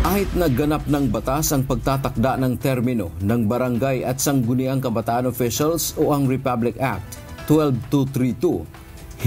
Kahit nagganap ng batas ang pagtatakda ng termino ng barangay at sangguniang kabataan officials o ang Republic Act 12232,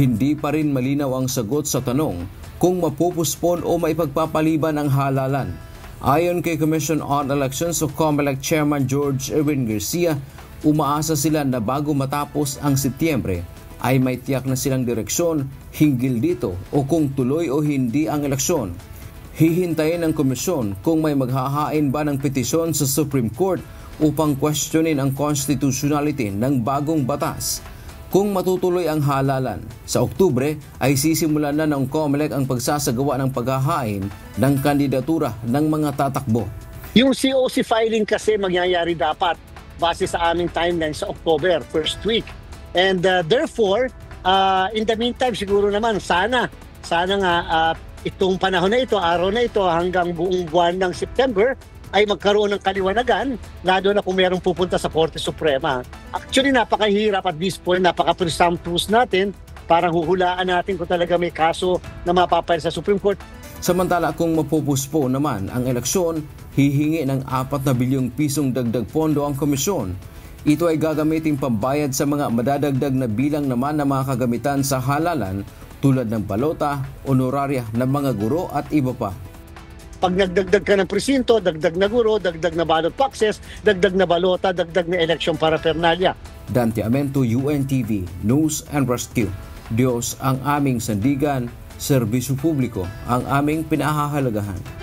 hindi pa rin malinaw ang sagot sa tanong kung mapupuspon o maipagpapaliban ang halalan. Ayon kay Commission on Elections o COMELEC Chairman George Erwin Garcia, umaasa sila na bago matapos ang Setyembre ay may tiyak na silang direksyon hinggil dito o kung tuloy o hindi ang eleksyon. Hihintayin ng komisyon kung may maghahain ba ng petisyon sa Supreme Court upang questionin ang constitutionality ng bagong batas. Kung matutuloy ang halalan, sa Oktubre ay sisimulan na ng COMELEC ang pagsasagawa ng paghahain ng kandidatura ng mga tatakbo. Yung COC filing kasi mangyayari dapat base sa aming timeline sa October, first week. And therefore, in the meantime, siguro naman, sana nga itong panahon na ito, araw na ito, hanggang buong buwan ng September, ay magkaroon ng kaliwanagan, lalo na kung mayroong pupunta sa Korte Suprema. Actually, napakahirap at this point, napaka-presumptuous natin, parang huhulaan natin kung talaga may kaso na mapapail sa Supreme Court. Samantala kung mapupuspo naman ang eleksyon, hihingi ng 4 na bilyong pisong dagdag pondo ang komisyon. Ito ay gagamitin pambayad sa mga madadagdag na bilang naman na mga kagamitan sa halalan tulad ng balota, honoraria ng mga guro at iba pa. Pag nagdagdag ka ng presinto, dagdag na guro, dagdag na ballot boxes, dagdag na balota, dagdag na election paraphernalia. Dante Amento, UNTV, News and Rescue. Diyos ang aming sandigan, serbisyo publiko ang aming pinahahalagahan.